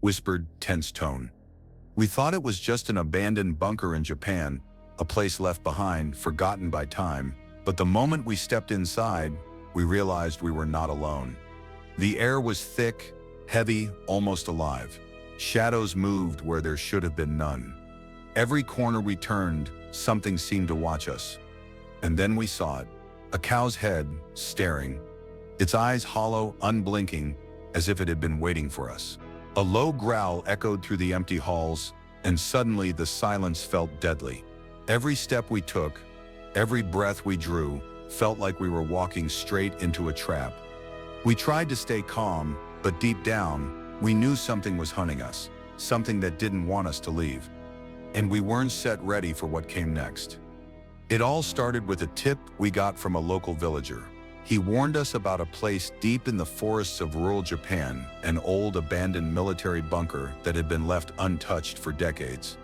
whispered, tense tone. We thought it was just an abandoned bunker in Japan, a place left behind, forgotten by time, but the moment we stepped inside, we realized we were not alone. The air was thick, heavy, almost alive. Shadows moved where there should have been none. Every corner we turned, something seemed to watch us. And then we saw it, a cow's head, staring, its eyes hollow, unblinking, as if it had been waiting for us. A low growl echoed through the empty halls, and suddenly the silence felt deadly. Every step we took, every breath we drew, felt like we were walking straight into a trap. We tried to stay calm, but deep down, we knew something was hunting us, something that didn't want us to leave. And we weren't set ready for what came next. It all started with a tip we got from a local villager. He warned us about a place deep in the forests of rural Japan, an old abandoned military bunker that had been left untouched for decades.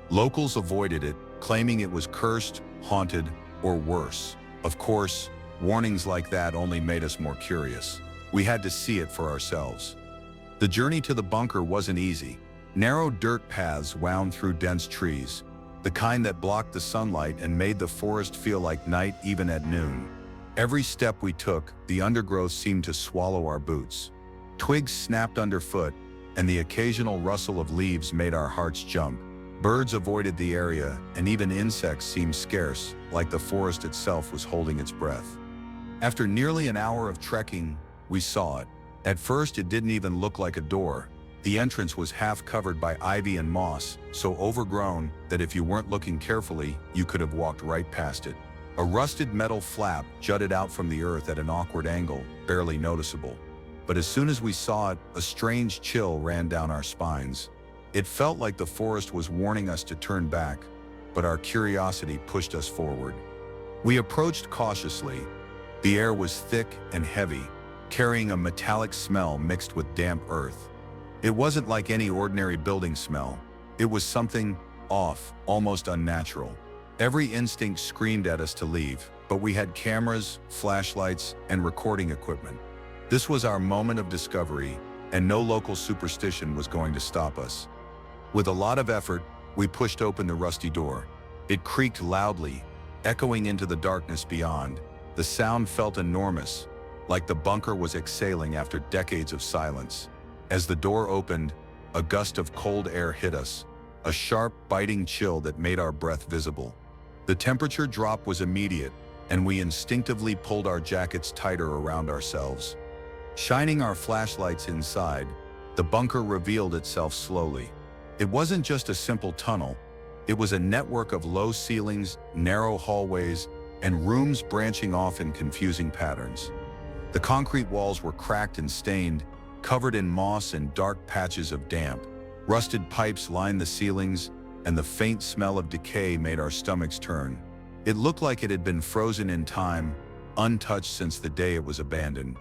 Locals avoided it, claiming it was cursed, haunted, or worse. Of course, warnings like that only made us more curious. We had to see it for ourselves. The journey to the bunker wasn't easy. Narrow dirt paths wound through dense trees, the kind that blocked the sunlight and made the forest feel like night even at noon. Every step we took, the undergrowth seemed to swallow our boots. Twigs snapped underfoot, and the occasional rustle of leaves made our hearts jump. Birds avoided the area, and even insects seemed scarce, like the forest itself was holding its breath. After nearly an hour of trekking, we saw it. At first, it didn't even look like a door. The entrance was half covered by ivy and moss, so overgrown that if you weren't looking carefully, you could have walked right past it. A rusted metal flap jutted out from the earth at an awkward angle, barely noticeable. But as soon as we saw it, a strange chill ran down our spines. It felt like the forest was warning us to turn back, but our curiosity pushed us forward. We approached cautiously. The air was thick and heavy, carrying a metallic smell mixed with damp earth. It wasn't like any ordinary building smell. It was something off, almost unnatural. Every instinct screamed at us to leave, but we had cameras, flashlights, and recording equipment. This was our moment of discovery, and no local superstition was going to stop us. With a lot of effort, we pushed open the rusty door. It creaked loudly, echoing into the darkness beyond. The sound felt enormous, like the bunker was exhaling after decades of silence. As the door opened, a gust of cold air hit us, a sharp, biting chill that made our breath visible. The temperature drop was immediate, and we instinctively pulled our jackets tighter around ourselves. Shining our flashlights inside, the bunker revealed itself slowly. It wasn't just a simple tunnel. It was a network of low ceilings, narrow hallways, and rooms branching off in confusing patterns. The concrete walls were cracked and stained, covered in moss and dark patches of damp. Rusted pipes lined the ceilings, and the faint smell of decay made our stomachs turn. It looked like it had been frozen in time, untouched since the day it was abandoned.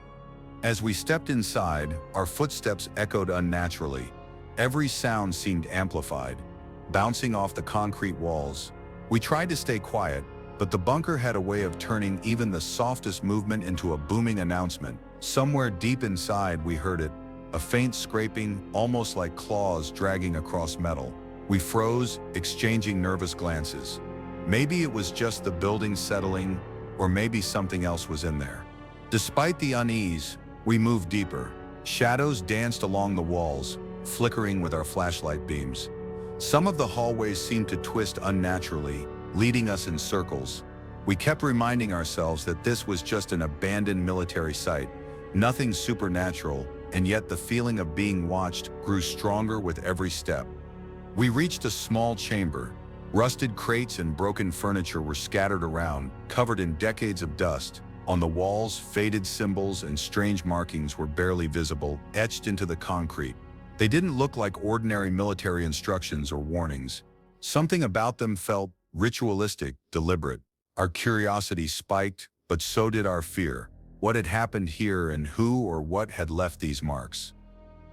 As we stepped inside, our footsteps echoed unnaturally. Every sound seemed amplified, bouncing off the concrete walls. We tried to stay quiet, but the bunker had a way of turning even the softest movement into a booming announcement. Somewhere deep inside, we heard it, a faint scraping, almost like claws dragging across metal. We froze, exchanging nervous glances. Maybe it was just the building settling, or maybe something else was in there. Despite the unease, we moved deeper. Shadows danced along the walls, flickering with our flashlight beams. Some of the hallways seemed to twist unnaturally, leading us in circles. We kept reminding ourselves that this was just an abandoned military site, nothing supernatural, and yet the feeling of being watched grew stronger with every step. We reached a small chamber. Rusted crates and broken furniture were scattered around, covered in decades of dust. On the walls, faded symbols and strange markings were barely visible, etched into the concrete. They didn't look like ordinary military instructions or warnings. Something about them felt ritualistic, deliberate. Our curiosity spiked, but so did our fear. What had happened here and who or what had left these marks?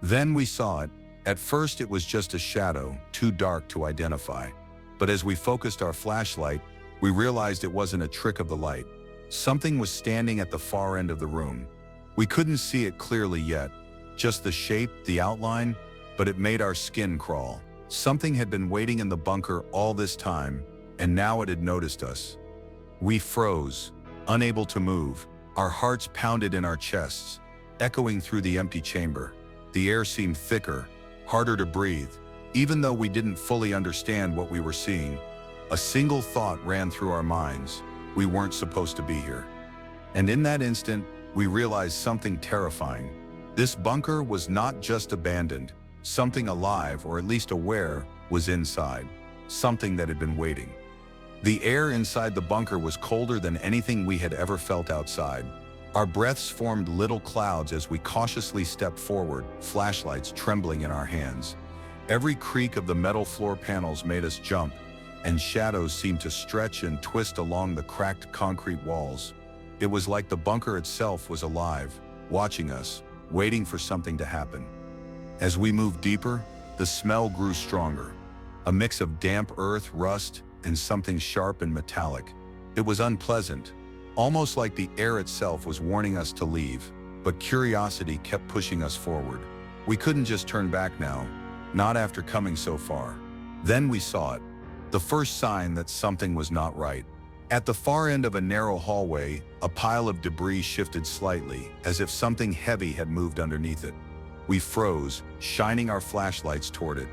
Then we saw it. At first it was just a shadow, too dark to identify. But as we focused our flashlight, we realized it wasn't a trick of the light. Something was standing at the far end of the room. We couldn't see it clearly yet, just the shape, the outline, but it made our skin crawl. Something had been waiting in the bunker all this time, and now it had noticed us. We froze, unable to move. Our hearts pounded in our chests, echoing through the empty chamber. The air seemed thicker, harder to breathe. Even though we didn't fully understand what we were seeing, a single thought ran through our minds: we weren't supposed to be here. And in that instant, we realized something terrifying. This bunker was not just abandoned. Something alive, or at least aware, was inside. Something that had been waiting. The air inside the bunker was colder than anything we had ever felt outside. Our breaths formed little clouds as we cautiously stepped forward, flashlights trembling in our hands. Every creak of the metal floor panels made us jump, and shadows seemed to stretch and twist along the cracked concrete walls. It was like the bunker itself was alive, watching us, waiting for something to happen. As we moved deeper, the smell grew stronger. A mix of damp earth, rust, and something sharp and metallic. It was unpleasant, almost like the air itself was warning us to leave, but curiosity kept pushing us forward. We couldn't just turn back now, not after coming so far. Then we saw it, the first sign that something was not right. At the far end of a narrow hallway, a pile of debris shifted slightly, as if something heavy had moved underneath it. We froze, shining our flashlights toward it.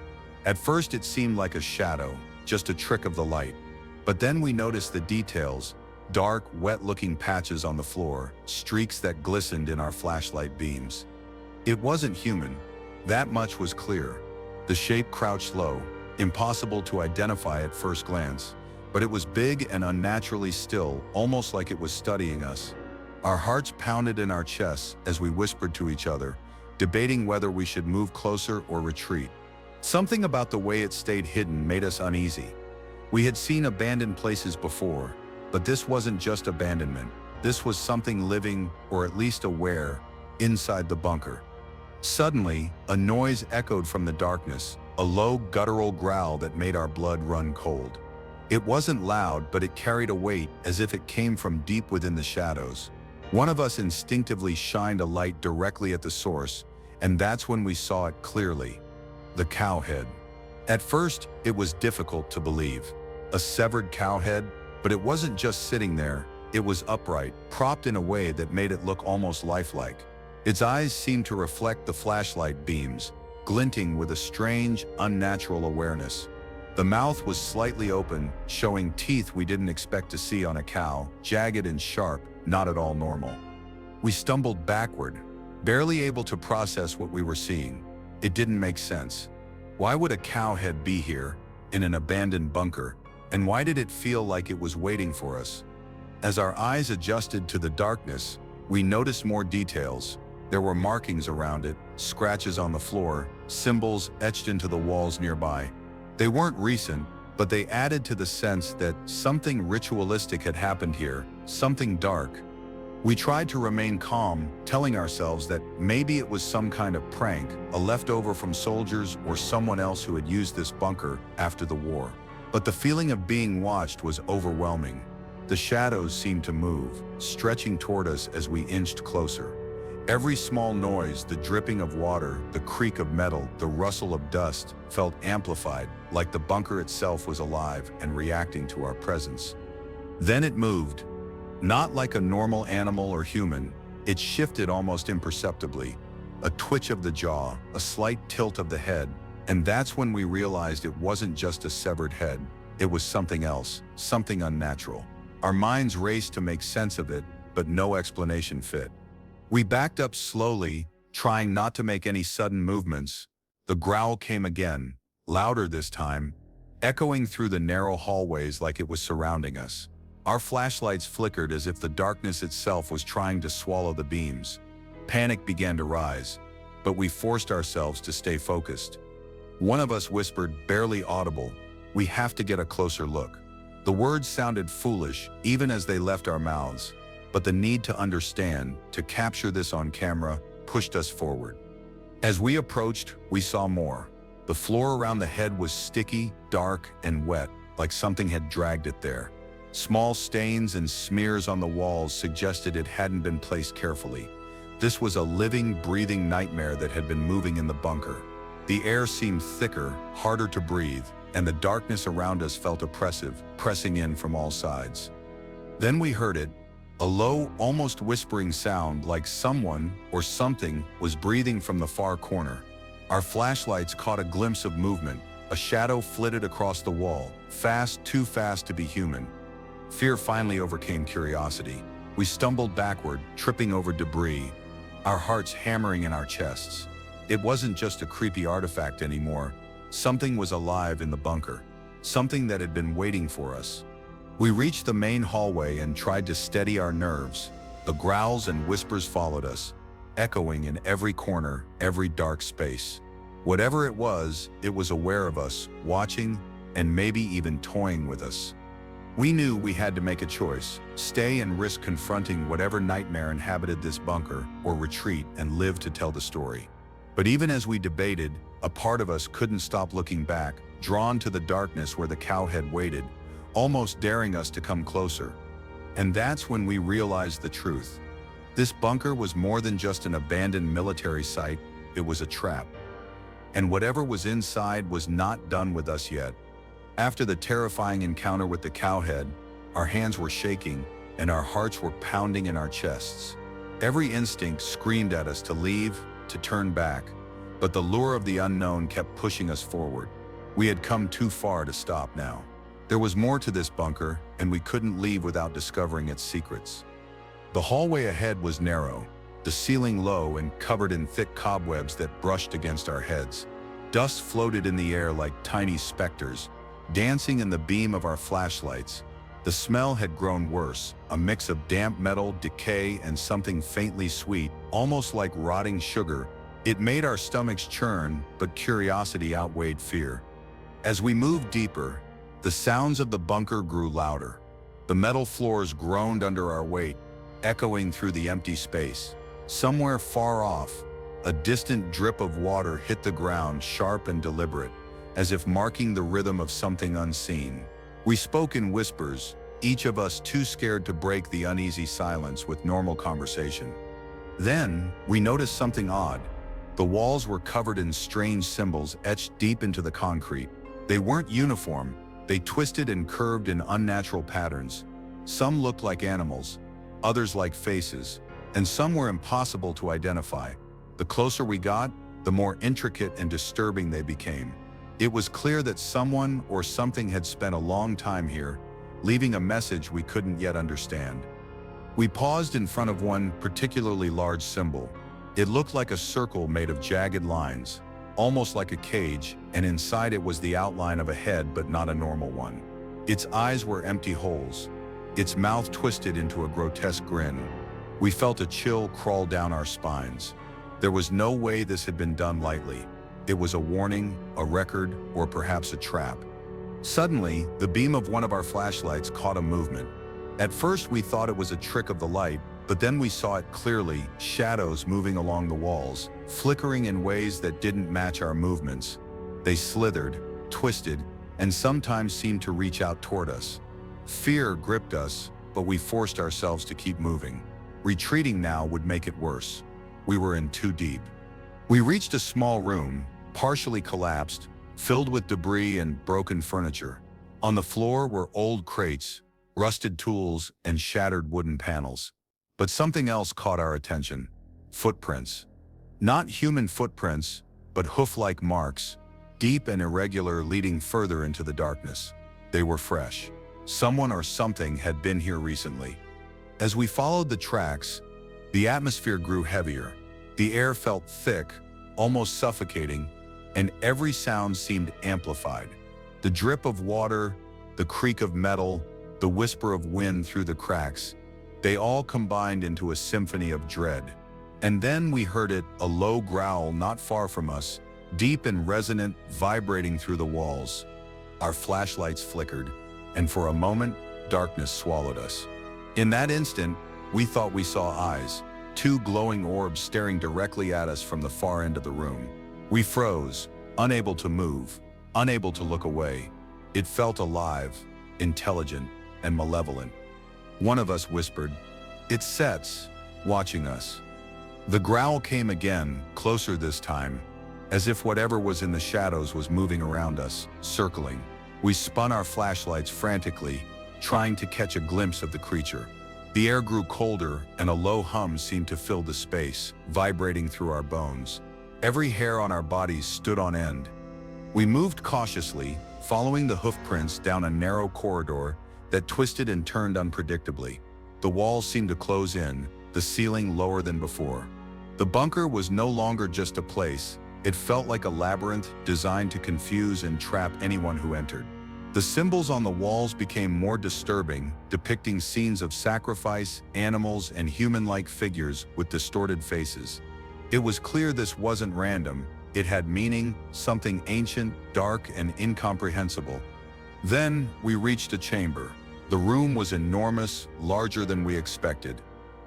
At first it seemed like a shadow, just a trick of the light. But then we noticed the details: dark, wet-looking patches on the floor, streaks that glistened in our flashlight beams. It wasn't human. That much was clear. The shape crouched low, impossible to identify at first glance, but it was big and unnaturally still, almost like it was studying us. Our hearts pounded in our chests as we whispered to each other, debating whether we should move closer or retreat. Something about the way it stayed hidden made us uneasy. We had seen abandoned places before, but this wasn't just abandonment. This was something living, or at least aware, inside the bunker. Suddenly, a noise echoed from the darkness, a low, guttural growl that made our blood run cold. It wasn't loud, but it carried a weight, as if it came from deep within the shadows. One of us instinctively shined a light directly at the source, and that's when we saw it clearly: the cow head. At first, it was difficult to believe. A severed cow head, but it wasn't just sitting there. It was upright, propped in a way that made it look almost lifelike. Its eyes seemed to reflect the flashlight beams, glinting with a strange, unnatural awareness. The mouth was slightly open, showing teeth we didn't expect to see on a cow, jagged and sharp, not at all normal. We stumbled backward, barely able to process what we were seeing. It didn't make sense. Why would a cow head be here, in an abandoned bunker, and why did it feel like it was waiting for us? As our eyes adjusted to the darkness, we noticed more details. There were markings around it, scratches on the floor, symbols etched into the walls nearby. They weren't recent, but they added to the sense that something ritualistic had happened here, something dark. We tried to remain calm, telling ourselves that maybe it was some kind of prank, a leftover from soldiers or someone else who had used this bunker after the war. But the feeling of being watched was overwhelming. The shadows seemed to move, stretching toward us as we inched closer. Every small noise, the dripping of water, the creak of metal, the rustle of dust, felt amplified, like the bunker itself was alive and reacting to our presence. Then it moved. Not like a normal animal or human, it shifted almost imperceptibly. A twitch of the jaw, a slight tilt of the head, and that's when we realized it wasn't just a severed head. It was something else, something unnatural. Our minds raced to make sense of it, but no explanation fit. We backed up slowly, trying not to make any sudden movements. The growl came again, louder this time, echoing through the narrow hallways like it was surrounding us. Our flashlights flickered as if the darkness itself was trying to swallow the beams. Panic began to rise, but we forced ourselves to stay focused. One of us whispered, barely audible, "We have to get a closer look." The words sounded foolish, even as they left our mouths, but the need to understand, to capture this on camera, pushed us forward. As we approached, we saw more. The floor around the head was sticky, dark, and wet, like something had dragged it there. Small stains and smears on the walls suggested it hadn't been placed carefully. This was a living, breathing nightmare that had been moving in the bunker. The air seemed thicker, harder to breathe, and the darkness around us felt oppressive, pressing in from all sides. Then we heard it, a low, almost whispering sound like someone or something was breathing from the far corner. Our flashlights caught a glimpse of movement. A shadow flitted across the wall, fast, too fast to be human. Fear finally overcame curiosity. We stumbled backward, tripping over debris, our hearts hammering in our chests. It wasn't just a creepy artifact anymore. Something was alive in the bunker, something that had been waiting for us. We reached the main hallway and tried to steady our nerves. The growls and whispers followed us, echoing in every corner, every dark space. Whatever it was aware of us, watching, and maybe even toying with us. We knew we had to make a choice, stay and risk confronting whatever nightmare inhabited this bunker, or retreat and live to tell the story. But even as we debated, a part of us couldn't stop looking back, drawn to the darkness where the cowhead waited, almost daring us to come closer. And that's when we realized the truth. This bunker was more than just an abandoned military site, it was a trap. And whatever was inside was not done with us yet. After the terrifying encounter with the cowhead, our hands were shaking and our hearts were pounding in our chests. Every instinct screamed at us to leave, to turn back, but the lure of the unknown kept pushing us forward. We had come too far to stop now. There was more to this bunker, and we couldn't leave without discovering its secrets. The hallway ahead was narrow, the ceiling low and covered in thick cobwebs that brushed against our heads. Dust floated in the air like tiny specters, dancing in the beam of our flashlights. The smell had grown worse, a mix of damp metal, decay, and something faintly sweet, almost like rotting sugar. It made our stomachs churn, but curiosity outweighed fear. As we moved deeper, the sounds of the bunker grew louder. The metal floors groaned under our weight, echoing through the empty space. Somewhere far off, a distant drip of water hit the ground, sharp and deliberate, as if marking the rhythm of something unseen. We spoke in whispers, each of us too scared to break the uneasy silence with normal conversation. Then, we noticed something odd. The walls were covered in strange symbols etched deep into the concrete. They weren't uniform. They twisted and curved in unnatural patterns. Some looked like animals, others like faces, and some were impossible to identify. The closer we got, the more intricate and disturbing they became. It was clear that someone or something had spent a long time here, leaving a message we couldn't yet understand. We paused in front of one particularly large symbol. It looked like a circle made of jagged lines, almost like a cage, and inside it was the outline of a head, but not a normal one. Its eyes were empty holes, its mouth twisted into a grotesque grin. We felt a chill crawl down our spines. There was no way this had been done lightly. It was a warning, a record, or perhaps a trap. Suddenly, the beam of one of our flashlights caught a movement. At first, we thought it was a trick of the light, but then we saw it clearly, shadows moving along the walls, flickering in ways that didn't match our movements. They slithered, twisted, and sometimes seemed to reach out toward us. Fear gripped us, but we forced ourselves to keep moving. Retreating now would make it worse. We were in too deep. We reached a small room, partially collapsed, filled with debris and broken furniture. On the floor were old crates, rusted tools, and shattered wooden panels. But something else caught our attention. Footprints. Not human footprints, but hoof-like marks, deep and irregular, leading further into the darkness. They were fresh. Someone or something had been here recently. As we followed the tracks, the atmosphere grew heavier. The air felt thick, almost suffocating, and every sound seemed amplified. The drip of water, the creak of metal, the whisper of wind through the cracks, they all combined into a symphony of dread. And then we heard it, a low growl not far from us, deep and resonant, vibrating through the walls. Our flashlights flickered, and for a moment, darkness swallowed us. In that instant, we thought we saw eyes, two glowing orbs staring directly at us from the far end of the room. We froze, unable to move, unable to look away. It felt alive, intelligent, and malevolent. One of us whispered, "It's Sets, watching us." The growl came again, closer this time, as if whatever was in the shadows was moving around us, circling. We spun our flashlights frantically, trying to catch a glimpse of the creature. The air grew colder, and a low hum seemed to fill the space, vibrating through our bones. Every hair on our bodies stood on end. We moved cautiously, following the hoofprints down a narrow corridor that twisted and turned unpredictably. The walls seemed to close in, the ceiling lower than before. The bunker was no longer just a place. It felt like a labyrinth designed to confuse and trap anyone who entered. The symbols on the walls became more disturbing, depicting scenes of sacrifice, animals, and human-like figures with distorted faces. It was clear this wasn't random. It had meaning, something ancient, dark, and incomprehensible. Then we reached a chamber. The room was enormous, larger than we expected,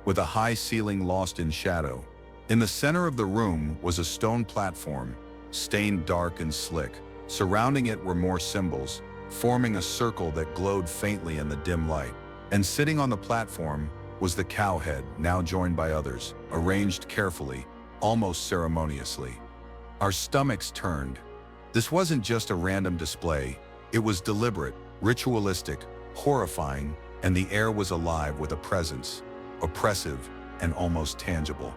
with a high ceiling lost in shadow. In the center of the room was a stone platform, stained dark and slick. Surrounding it were more symbols, forming a circle that glowed faintly in the dim light. And sitting on the platform was the cow head, now joined by others, arranged carefully, almost ceremoniously. Our stomachs turned. This wasn't just a random display. It was deliberate, ritualistic, horrifying, and the air was alive with a presence, oppressive and almost tangible.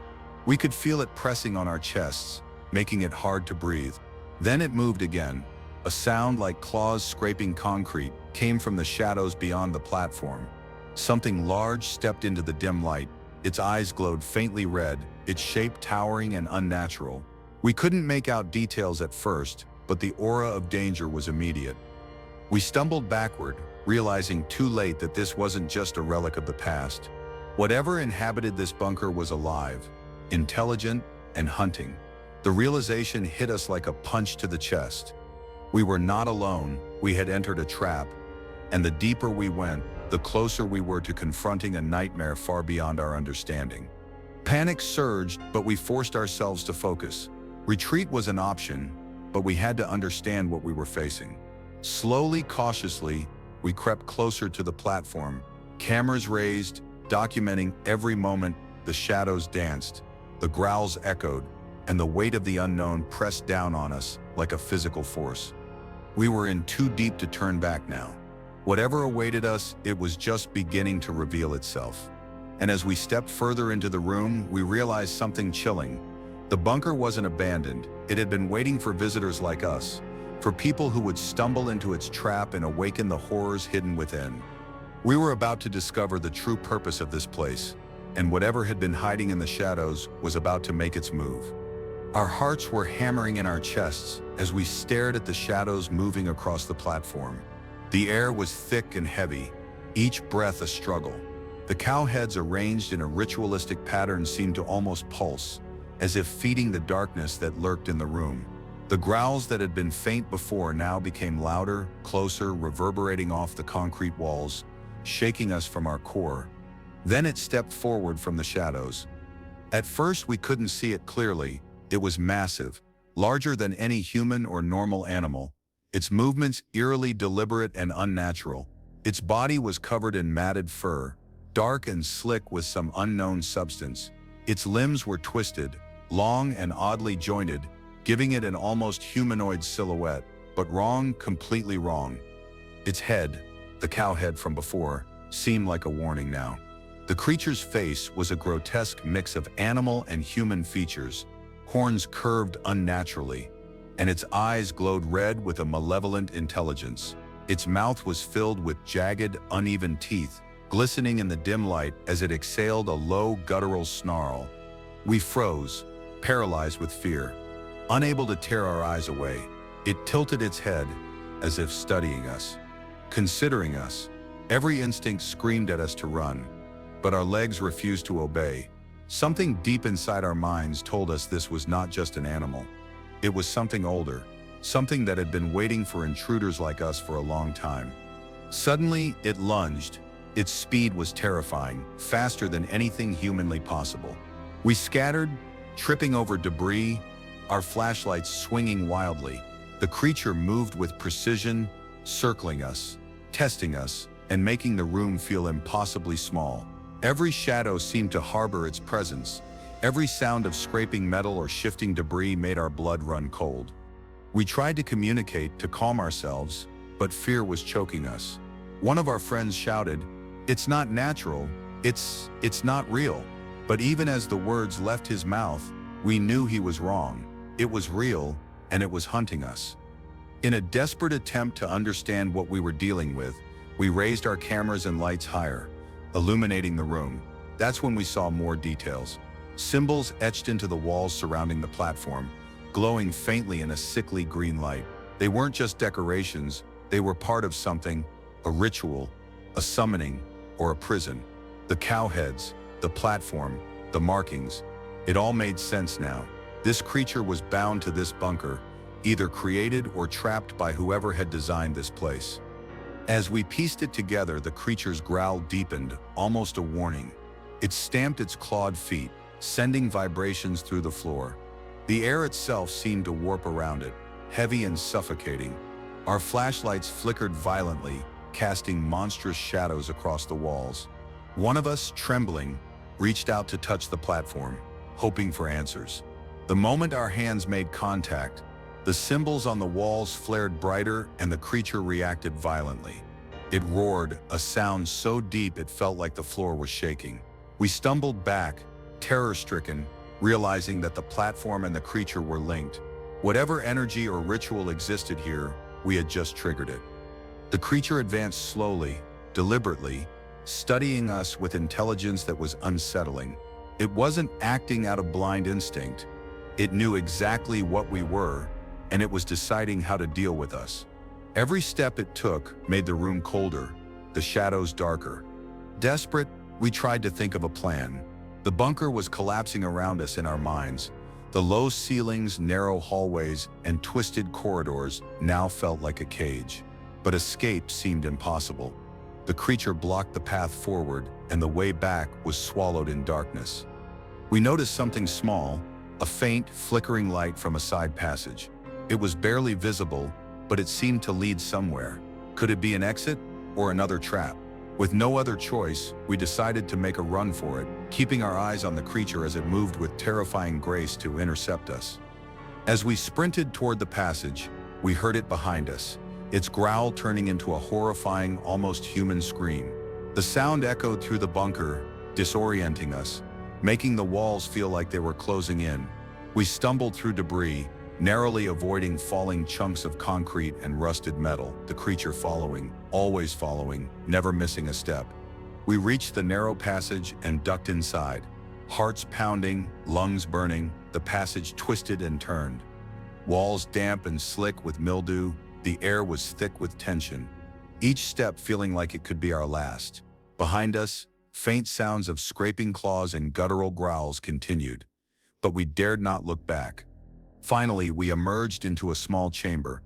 We could feel it pressing on our chests, making it hard to breathe. Then it moved again. A sound like claws scraping concrete came from the shadows beyond the platform. Something large stepped into the dim light. Its eyes glowed faintly red, its shape towering and unnatural. We couldn't make out details at first, but the aura of danger was immediate. We stumbled backward, realizing too late that this wasn't just a relic of the past. Whatever inhabited this bunker was alive, intelligent, and hunting. The realization hit us like a punch to the chest. We were not alone. We had entered a trap, and the deeper we went, the closer we were to confronting a nightmare far beyond our understanding. Panic surged, but we forced ourselves to focus. Retreat was an option, but we had to understand what we were facing. Slowly, cautiously, we crept closer to the platform, cameras raised, documenting every moment. The shadows danced, the growls echoed, and the weight of the unknown pressed down on us like a physical force. We were in too deep to turn back now. Whatever awaited us, it was just beginning to reveal itself. And as we stepped further into the room, we realized something chilling. The bunker wasn't abandoned. It had been waiting for visitors like us, for people who would stumble into its trap and awaken the horrors hidden within. We were about to discover the true purpose of this place, and whatever had been hiding in the shadows was about to make its move. Our hearts were hammering in our chests as we stared at the shadows moving across the platform. The air was thick and heavy, each breath a struggle. The cow heads arranged in a ritualistic pattern seemed to almost pulse, as if feeding the darkness that lurked in the room. The growls that had been faint before now became louder, closer, reverberating off the concrete walls, shaking us from our core. Then it stepped forward from the shadows. At first we couldn't see it clearly. It was massive, larger than any human or normal animal, its movements eerily deliberate and unnatural. Its body was covered in matted fur, dark and slick with some unknown substance. Its limbs were twisted, long and oddly jointed, giving it an almost humanoid silhouette, but wrong, completely wrong. Its head, the cow head from before, seemed like a warning now. The creature's face was a grotesque mix of animal and human features, horns curved unnaturally, and its eyes glowed red with a malevolent intelligence. Its mouth was filled with jagged, uneven teeth, glistening in the dim light as it exhaled a low, guttural snarl. We froze, paralyzed with fear, unable to tear our eyes away. It tilted its head, as if studying us, considering us. Every instinct screamed at us to run, but our legs refused to obey. Something deep inside our minds told us this was not just an animal. It was something older, something that had been waiting for intruders like us for a long time. Suddenly, it lunged. Its speed was terrifying, faster than anything humanly possible. We scattered, tripping over debris, our flashlights swinging wildly. The creature moved with precision, circling us, testing us, and making the room feel impossibly small. Every shadow seemed to harbor its presence, Every sound of scraping metal or shifting debris made our blood run cold. We tried to communicate to calm ourselves, but fear was choking us. One of our friends shouted, "It's not natural, it's not real." But even as the words left his mouth, we knew he was wrong. It was real, and it was hunting us. In a desperate attempt to understand what we were dealing with, we raised our cameras and lights higher, illuminating the room. That's when we saw more details. Symbols etched into the walls surrounding the platform, glowing faintly in a sickly green light. They weren't just decorations, they were part of something, a ritual, a summoning, or a prison. The cow heads, the platform, the markings, it all made sense now. This creature was bound to this bunker, either created or trapped by whoever had designed this place. As we pieced it together, the creature's growl deepened, almost a warning. It stamped its clawed feet, sending vibrations through the floor. The air itself seemed to warp around it, heavy and suffocating. Our flashlights flickered violently, casting monstrous shadows across the walls. One of us, trembling, reached out to touch the platform, hoping for answers. The moment our hands made contact, the symbols on the walls flared brighter and the creature reacted violently. It roared, a sound so deep it felt like the floor was shaking. We stumbled back, terror-stricken, realizing that the platform and the creature were linked. Whatever energy or ritual existed here, we had just triggered it. The creature advanced slowly, deliberately, studying us with intelligence that was unsettling. It wasn't acting out of blind instinct. It knew exactly what we were, and it was deciding how to deal with us. Every step it took made the room colder, the shadows darker. Desperate, we tried to think of a plan. The bunker was collapsing around us in our minds. The low ceilings, narrow hallways, and twisted corridors now felt like a cage. But escape seemed impossible. The creature blocked the path forward, and the way back was swallowed in darkness. We noticed something small, a faint, flickering light from a side passage. It was barely visible, but it seemed to lead somewhere. Could it be an exit or another trap? With no other choice, we decided to make a run for it, keeping our eyes on the creature as it moved with terrifying grace to intercept us. As we sprinted toward the passage, we heard it behind us, its growl turning into a horrifying, almost human scream. The sound echoed through the bunker, disorienting us, making the walls feel like they were closing in. We stumbled through debris, narrowly avoiding falling chunks of concrete and rusted metal, the creature following, always following, never missing a step. We reached the narrow passage and ducked inside. Hearts pounding, lungs burning, the passage twisted and turned. Walls damp and slick with mildew, the air was thick with tension. Each step feeling like it could be our last. Behind us, faint sounds of scraping claws and guttural growls continued, but we dared not look back. Finally, we emerged into a small chamber,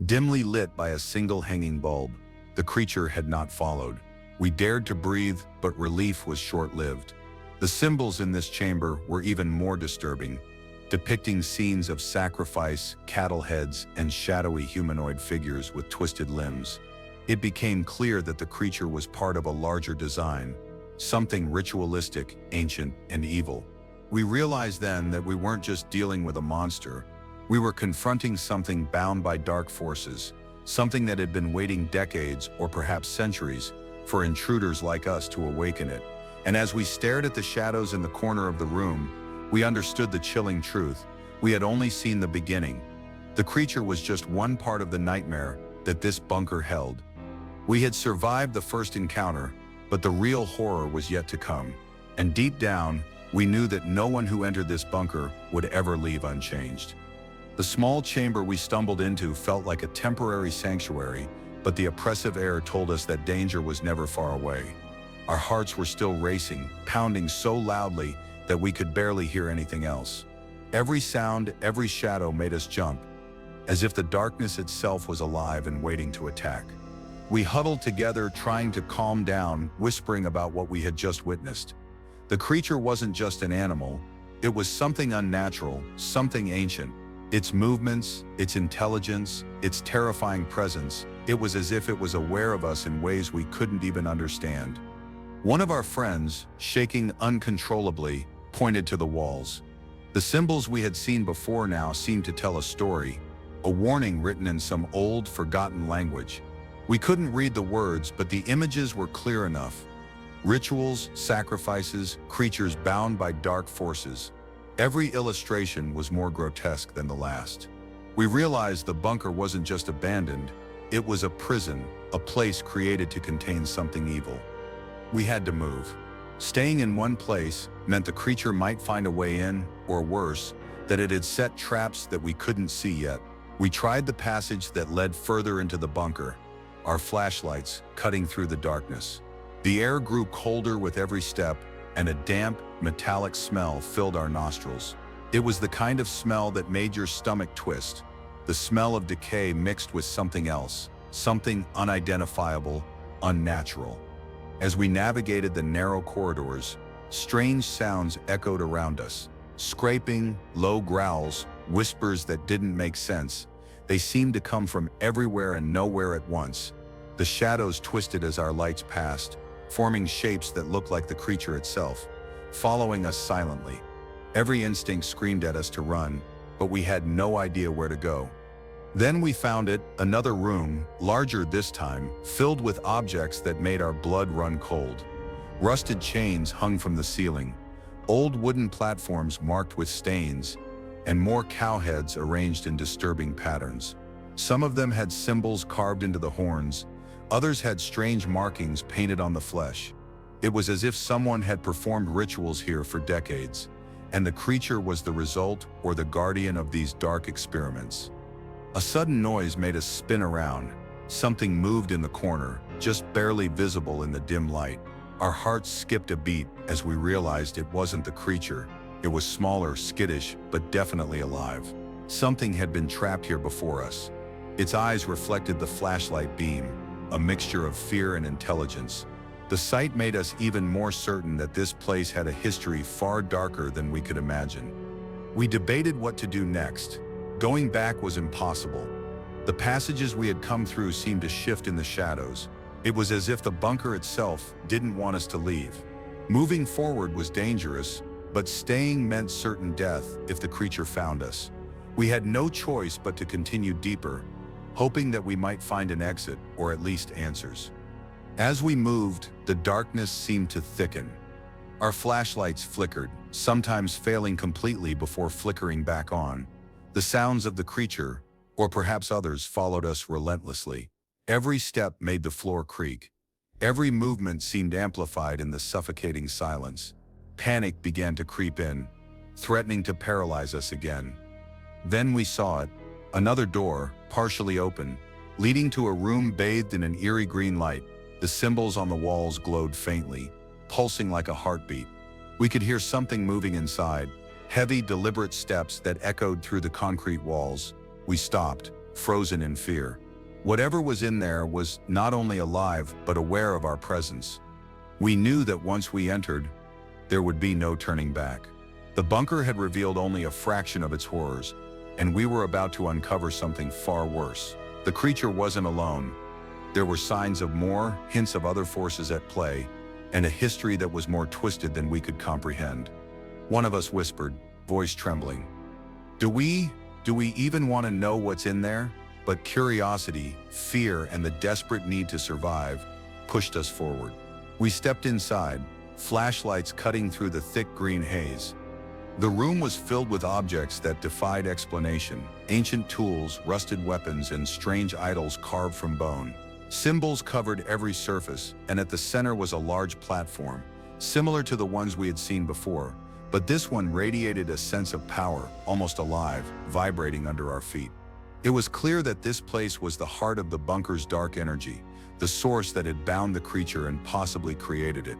dimly lit by a single hanging bulb. The creature had not followed. We dared to breathe, but relief was short-lived. The symbols in this chamber were even more disturbing, depicting scenes of sacrifice, cattle heads, and shadowy humanoid figures with twisted limbs. It became clear that the creature was part of a larger design, something ritualistic, ancient, and evil. We realized then that we weren't just dealing with a monster. We were confronting something bound by dark forces, something that had been waiting decades or perhaps centuries for intruders like us to awaken it. And as we stared at the shadows in the corner of the room, we understood the chilling truth. We had only seen the beginning. The creature was just one part of the nightmare that this bunker held. We had survived the first encounter, but the real horror was yet to come. And deep down, we knew that no one who entered this bunker would ever leave unchanged. The small chamber we stumbled into felt like a temporary sanctuary, but the oppressive air told us that danger was never far away. Our hearts were still racing, pounding so loudly that we could barely hear anything else. Every sound, every shadow made us jump, as if the darkness itself was alive and waiting to attack. We huddled together, trying to calm down, whispering about what we had just witnessed. The creature wasn't just an animal, it was something unnatural, something ancient. Its movements, its intelligence, its terrifying presence, it was as if it was aware of us in ways we couldn't even understand. One of our friends, shaking uncontrollably, pointed to the walls. The symbols we had seen before now seemed to tell a story, a warning written in some old, forgotten language. We couldn't read the words, but the images were clear enough. Rituals, sacrifices, creatures bound by dark forces. Every illustration was more grotesque than the last. We realized the bunker wasn't just abandoned, it was a prison, a place created to contain something evil. We had to move. Staying in one place meant the creature might find a way in, or worse, that it had set traps that we couldn't see yet. We tried the passage that led further into the bunker, our flashlights cutting through the darkness. The air grew colder with every step, and a damp, metallic smell filled our nostrils. It was the kind of smell that made your stomach twist, the smell of decay mixed with something else, something unidentifiable, unnatural. As we navigated the narrow corridors, strange sounds echoed around us. Scraping, low growls, whispers that didn't make sense. They seemed to come from everywhere and nowhere at once. The shadows twisted as our lights passed, forming shapes that looked like the creature itself, following us silently. Every instinct screamed at us to run, but we had no idea where to go. Then we found it, another room, larger this time, filled with objects that made our blood run cold. Rusted chains hung from the ceiling, old wooden platforms marked with stains, and more cow heads arranged in disturbing patterns. Some of them had symbols carved into the horns, others had strange markings painted on the flesh. It was as if someone had performed rituals here for decades, and the creature was the result or the guardian of these dark experiments. A sudden noise made us spin around. Something moved in the corner, just barely visible in the dim light. Our hearts skipped a beat as we realized it wasn't the creature. It was smaller, skittish, but definitely alive. Something had been trapped here before us. Its eyes reflected the flashlight beam, a mixture of fear and intelligence. The sight made us even more certain that this place had a history far darker than we could imagine. We debated what to do next. Going back was impossible. The passages we had come through seemed to shift in the shadows. It was as if the bunker itself didn't want us to leave. Moving forward was dangerous, but staying meant certain death if the creature found us. We had no choice but to continue deeper, hoping that we might find an exit or at least answers. As we moved, the darkness seemed to thicken. Our flashlights flickered, sometimes failing completely before flickering back on. The sounds of the creature, or perhaps others, followed us relentlessly. Every step made the floor creak. Every movement seemed amplified in the suffocating silence. Panic began to creep in, threatening to paralyze us again. Then we saw it, another door, partially open, leading to a room bathed in an eerie green light. The symbols on the walls glowed faintly, pulsing like a heartbeat. We could hear something moving inside, heavy, deliberate steps that echoed through the concrete walls. We stopped, frozen in fear. Whatever was in there was not only alive, but aware of our presence. We knew that once we entered, there would be no turning back. The bunker had revealed only a fraction of its horrors, and we were about to uncover something far worse. The creature wasn't alone. There were signs of more, hints of other forces at play, and a history that was more twisted than we could comprehend. One of us whispered, voice trembling, Do we even want to know what's in there?" But curiosity, fear, and the desperate need to survive pushed us forward. We stepped inside, flashlights cutting through the thick green haze. The room was filled with objects that defied explanation: ancient tools, rusted weapons, and strange idols carved from bone. Symbols covered every surface, and at the center was a large platform, similar to the ones we had seen before, but this one radiated a sense of power, almost alive, vibrating under our feet. It was clear that this place was the heart of the bunker's dark energy, the source that had bound the creature and possibly created it.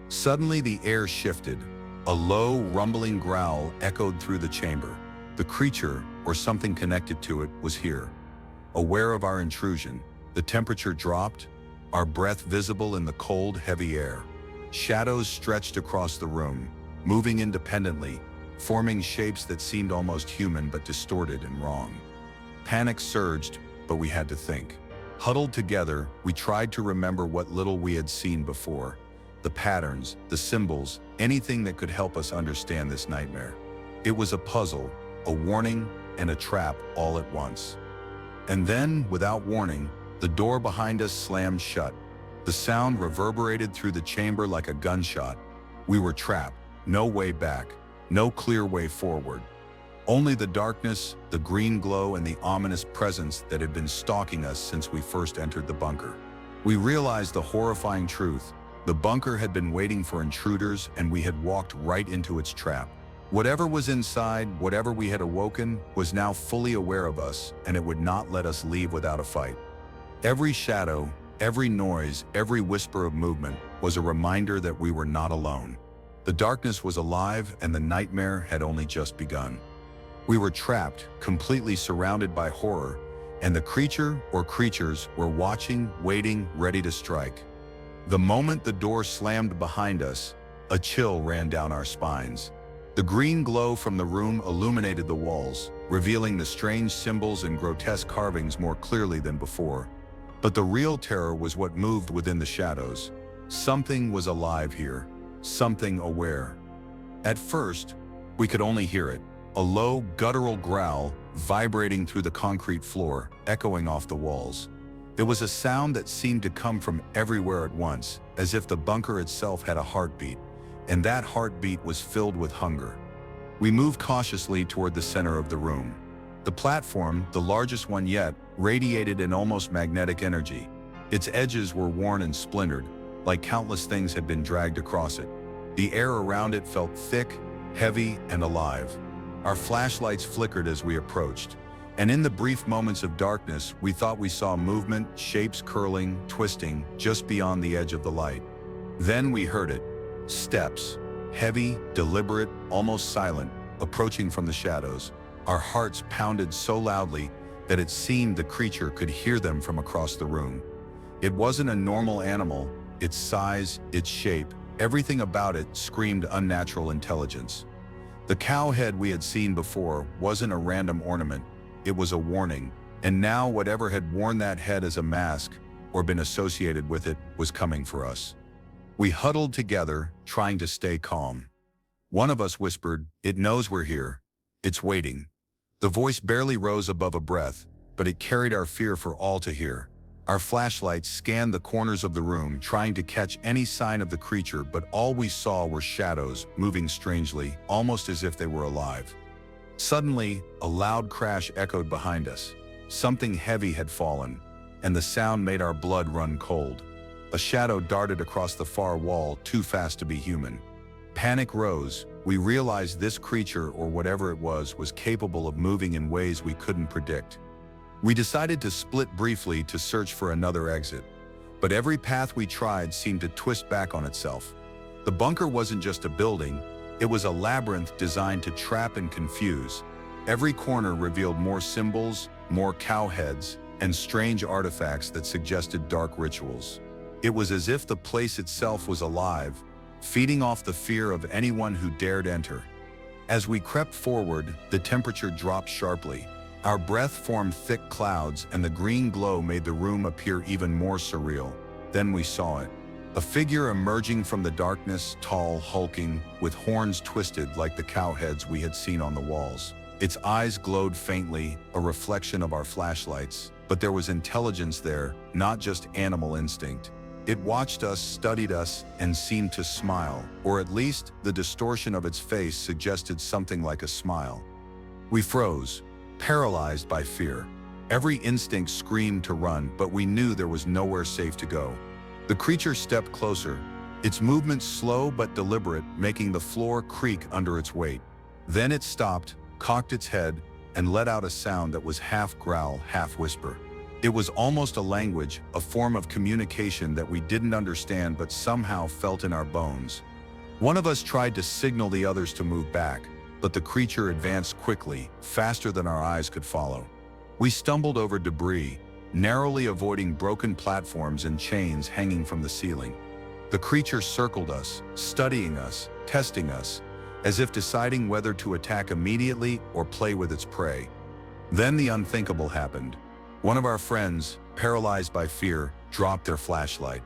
Suddenly the air shifted. A low, rumbling growl echoed through the chamber. The creature, or something connected to it, was here. Aware of our intrusion, the temperature dropped, our breath visible in the cold, heavy air. Shadows stretched across the room, moving independently, forming shapes that seemed almost human but distorted and wrong. Panic surged, but we had to think. Huddled together, we tried to remember what little we had seen before. the patterns, the symbols, anything that could help us understand this nightmare. It was a puzzle, a warning, and a trap all at once. And then, without warning, the door behind us slammed shut. The sound reverberated through the chamber like a gunshot. We were trapped, no way back, no clear way forward. Only the darkness, the green glow, and the ominous presence that had been stalking us since we first entered the bunker. We realized the horrifying truth. The bunker had been waiting for intruders, and we had walked right into its trap. Whatever was inside, whatever we had awoken, was now fully aware of us, and it would not let us leave without a fight. Every shadow, every noise, every whisper of movement was a reminder that we were not alone. The darkness was alive, and the nightmare had only just begun. We were trapped, completely surrounded by horror, and the creature or creatures were watching, waiting, ready to strike. The moment the door slammed behind us, a chill ran down our spines. The green glow from the room illuminated the walls, revealing the strange symbols and grotesque carvings more clearly than before. But the real terror was what moved within the shadows. Something was alive here, something aware. At first, we could only hear it, a low, guttural growl vibrating through the concrete floor, echoing off the walls. It was a sound that seemed to come from everywhere at once, as if the bunker itself had a heartbeat, and that heartbeat was filled with hunger. We moved cautiously toward the center of the room. The platform, the largest one yet, radiated an almost magnetic energy. Its edges were worn and splintered, like countless things had been dragged across it. The air around it felt thick, heavy, and alive. Our flashlights flickered as we approached, and in the brief moments of darkness, we thought we saw movement, shapes curling, twisting, just beyond the edge of the light. Then we heard it. Steps, heavy, deliberate, almost silent, approaching from the shadows. Our hearts pounded so loudly that it seemed the creature could hear them from across the room. It wasn't a normal animal. Its size, its shape, everything about it screamed unnatural intelligence. The cow head we had seen before wasn't a random ornament. It was a warning, and now whatever had worn that head as a mask or been associated with it was coming for us. We huddled together, trying to stay calm. One of us whispered, "It knows we're here. It's waiting." The voice barely rose above a breath, but it carried our fear for all to hear. Our flashlights scanned the corners of the room, trying to catch any sign of the creature, but all we saw were shadows, moving strangely, almost as if they were alive. Suddenly, a loud crash echoed behind us. Something heavy had fallen, and the sound made our blood run cold. A shadow darted across the far wall, too fast to be human. Panic rose. We realized this creature, or whatever it was capable of moving in ways we couldn't predict. We decided to split briefly to search for another exit, but every path we tried seemed to twist back on itself. The bunker wasn't just a building, it was a labyrinth designed to trap and confuse. Every corner revealed more symbols, more cow heads, and strange artifacts that suggested dark rituals. It was as if the place itself was alive, feeding off the fear of anyone who dared enter. As we crept forward, the temperature dropped sharply. Our breath formed thick clouds, and the green glow made the room appear even more surreal. Then we saw it. A figure emerging from the darkness, tall, hulking, with horns twisted like the cow heads we had seen on the walls. Its eyes glowed faintly, a reflection of our flashlights, but there was intelligence there, not just animal instinct. It watched us, studied us, and seemed to smile, or at least the distortion of its face suggested something like a smile. We froze, paralyzed by fear. Every instinct screamed to run, but we knew there was nowhere safe to go. The creature stepped closer, its movements slow but deliberate, making the floor creak under its weight. Then it stopped, cocked its head, and let out a sound that was half growl, half whisper. It was almost a language, a form of communication that we didn't understand but somehow felt in our bones. One of us tried to signal the others to move back, but the creature advanced quickly, faster than our eyes could follow. We stumbled over debris, narrowly avoiding broken platforms and chains hanging from the ceiling. The creature circled us, studying us, testing us, as if deciding whether to attack immediately or play with its prey. Then the unthinkable happened. One of our friends, paralyzed by fear, dropped their flashlight.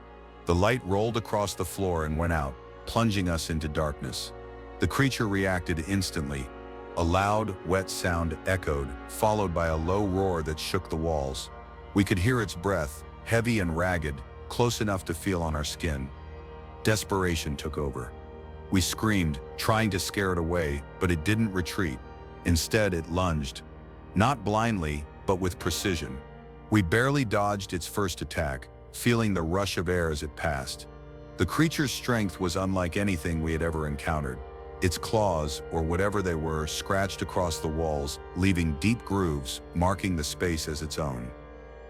The light rolled across the floor and went out, plunging us into darkness. The creature reacted instantly. A loud, wet sound echoed, followed by a low roar that shook the walls. We could hear its breath, heavy and ragged, close enough to feel on our skin. Desperation took over. We screamed, trying to scare it away, but it didn't retreat. Instead, it lunged. Not blindly, but with precision. We barely dodged its first attack, feeling the rush of air as it passed. The creature's strength was unlike anything we had ever encountered. Its claws, or whatever they were, scratched across the walls, leaving deep grooves, marking the space as its own.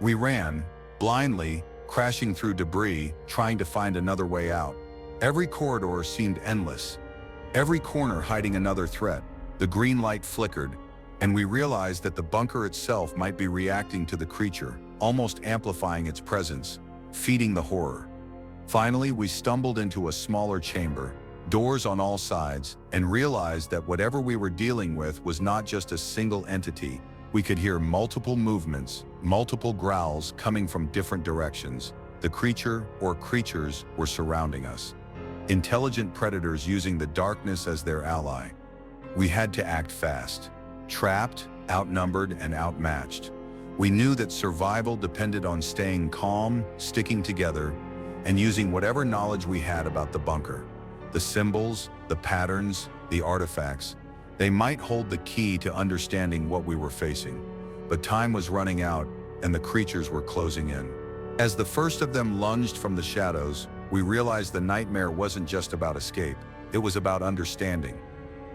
We ran, blindly, crashing through debris, trying to find another way out. Every corridor seemed endless, every corner hiding another threat. The green light flickered, and we realized that the bunker itself might be reacting to the creature, almost amplifying its presence, feeding the horror. Finally, we stumbled into a smaller chamber, doors on all sides, and realized that whatever we were dealing with was not just a single entity. We could hear multiple movements, multiple growls coming from different directions. The creature or creatures were surrounding us. Intelligent predators using the darkness as their ally. We had to act fast. Trapped, outnumbered, and outmatched. We knew that survival depended on staying calm, sticking together, and using whatever knowledge we had about the bunker. The symbols, the patterns, the artifacts, they might hold the key to understanding what we were facing. But time was running out, and the creatures were closing in. As the first of them lunged from the shadows, we realized the nightmare wasn't just about escape, it was about understanding.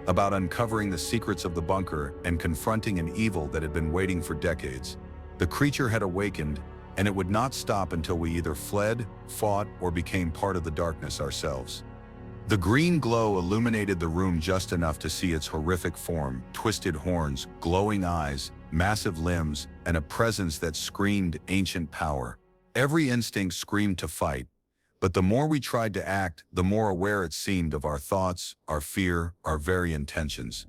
About uncovering the secrets of the bunker and confronting an evil that had been waiting for decades. The creature had awakened, and it would not stop until we either fled, fought, or became part of the darkness ourselves. The green glow illuminated the room just enough to see its horrific form, twisted horns, glowing eyes, massive limbs, and a presence that screamed ancient power. Every instinct screamed to fight, but the more we tried to act, the more aware it seemed of our thoughts, our fear, our very intentions.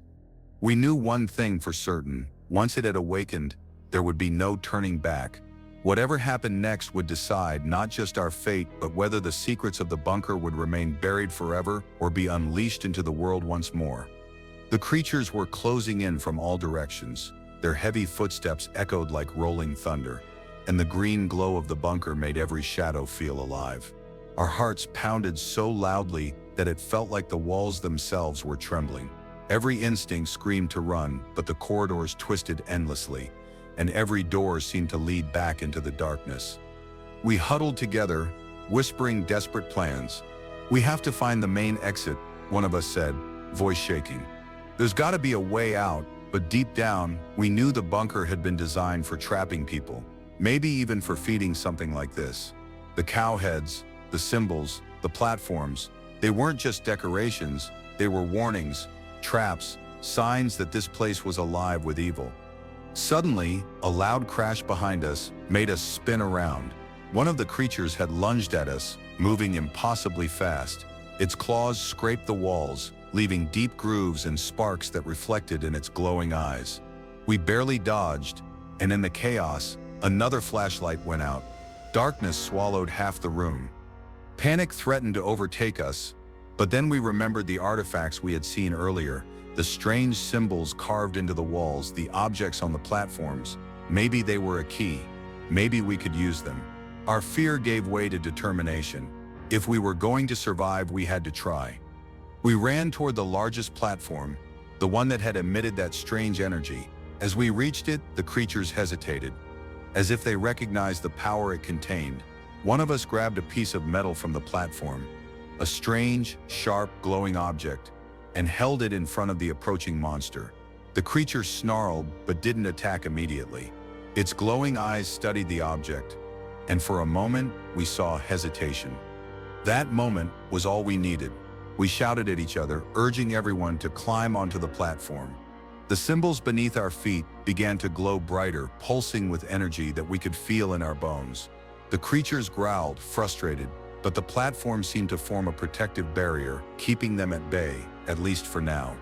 We knew one thing for certain: once it had awakened, there would be no turning back. Whatever happened next would decide not just our fate, but whether the secrets of the bunker would remain buried forever or be unleashed into the world once more. The creatures were closing in from all directions. Their heavy footsteps echoed like rolling thunder, and the green glow of the bunker made every shadow feel alive. Our hearts pounded so loudly that it felt like the walls themselves were trembling. Every instinct screamed to run, but the corridors twisted endlessly, and every door seemed to lead back into the darkness. We huddled together, whispering desperate plans. "We have to find the main exit," one of us said, voice shaking. "There's got to be a way out," but deep down, we knew the bunker had been designed for trapping people, maybe even for feeding something like this. The cow heads, the symbols, the platforms, they weren't just decorations, they were warnings, traps, signs that this place was alive with evil. Suddenly, a loud crash behind us made us spin around. One of the creatures had lunged at us, moving impossibly fast. Its claws scraped the walls, leaving deep grooves and sparks that reflected in its glowing eyes. We barely dodged, and in the chaos, another flashlight went out. Darkness swallowed half the room. Panic threatened to overtake us, but then we remembered the artifacts we had seen earlier, the strange symbols carved into the walls, the objects on the platforms. Maybe they were a key. Maybe we could use them. Our fear gave way to determination. If we were going to survive, we had to try. We ran toward the largest platform, the one that had emitted that strange energy. As we reached it, the creatures hesitated, as if they recognized the power it contained. One of us grabbed a piece of metal from the platform, a strange, sharp, glowing object, and held it in front of the approaching monster. The creature snarled, but didn't attack immediately. Its glowing eyes studied the object, and for a moment, we saw hesitation. That moment was all we needed. We shouted at each other, urging everyone to climb onto the platform. The symbols beneath our feet began to glow brighter, pulsing with energy that we could feel in our bones. The creatures growled, frustrated, but the platform seemed to form a protective barrier, keeping them at bay, at least for now.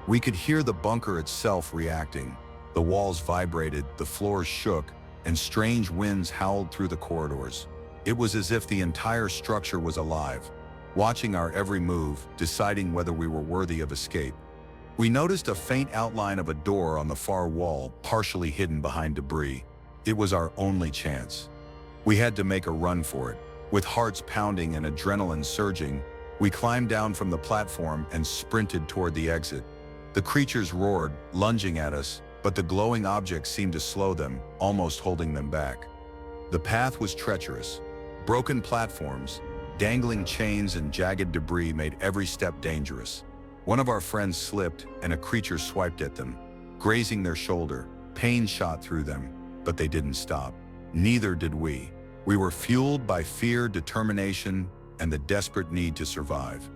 We could hear the bunker itself reacting. The walls vibrated, the floors shook, and strange winds howled through the corridors. It was as if the entire structure was alive, watching our every move, deciding whether we were worthy of escape. We noticed a faint outline of a door on the far wall, partially hidden behind debris. It was our only chance. We had to make a run for it. With hearts pounding and adrenaline surging, we climbed down from the platform and sprinted toward the exit. The creatures roared, lunging at us, but the glowing objects seemed to slow them, almost holding them back. The path was treacherous. Broken platforms, dangling chains and jagged debris made every step dangerous. One of our friends slipped and a creature swiped at them, grazing their shoulder. Pain shot through them, but they didn't stop. Neither did we. We were fueled by fear, determination, and the desperate need to survive.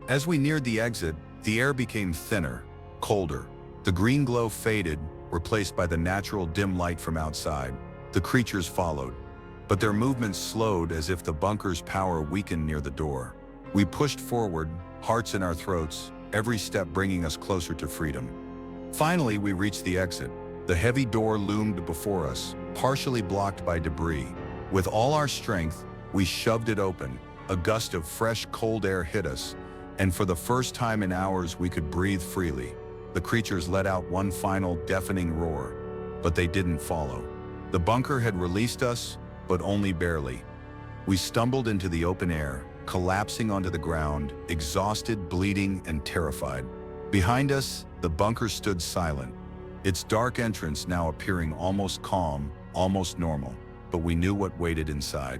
As we neared the exit, the air became thinner, colder. The green glow faded, replaced by the natural dim light from outside. The creatures followed, but their movements slowed as if the bunker's power weakened near the door. We pushed forward, hearts in our throats, every step bringing us closer to freedom. Finally, we reached the exit. The heavy door loomed before us, partially blocked by debris. With all our strength, we shoved it open. A gust of fresh, cold air hit us, and for the first time in hours, we could breathe freely. The creatures let out one final, deafening roar, but they didn't follow. The bunker had released us, but only barely. We stumbled into the open air, collapsing onto the ground, exhausted, bleeding, and terrified. Behind us, the bunker stood silent, its dark entrance now appearing almost calm, almost normal. But we knew what waited inside.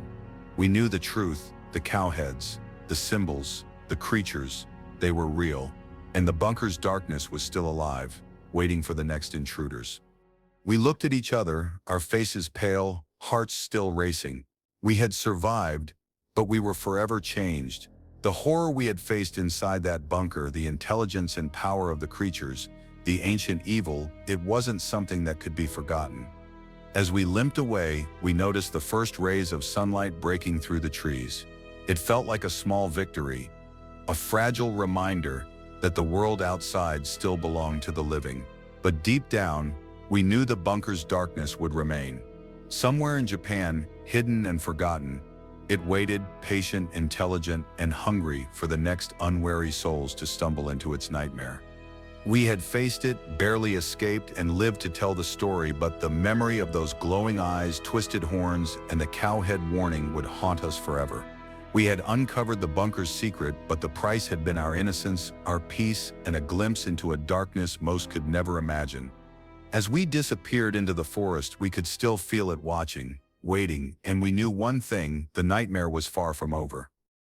We knew the truth, the cowheads, the symbols, the creatures. They were real, and the bunker's darkness was still alive, waiting for the next intruders. We looked at each other, our faces pale, hearts still racing. We had survived, but we were forever changed. The horror we had faced inside that bunker, the intelligence and power of the creatures, the ancient evil, it wasn't something that could be forgotten. As we limped away, we noticed the first rays of sunlight breaking through the trees. It felt like a small victory, a fragile reminder that the world outside still belonged to the living. But deep down, we knew the bunker's darkness would remain. Somewhere in Japan, hidden and forgotten, it waited, patient, intelligent, and hungry for the next unwary souls to stumble into its nightmare. We had faced it, barely escaped, and lived to tell the story, but the memory of those glowing eyes, twisted horns, and the cowhead warning would haunt us forever. We had uncovered the bunker's secret, but the price had been our innocence, our peace, and a glimpse into a darkness most could never imagine. As we disappeared into the forest, we could still feel it watching, waiting, and we knew one thing: the nightmare was far from over.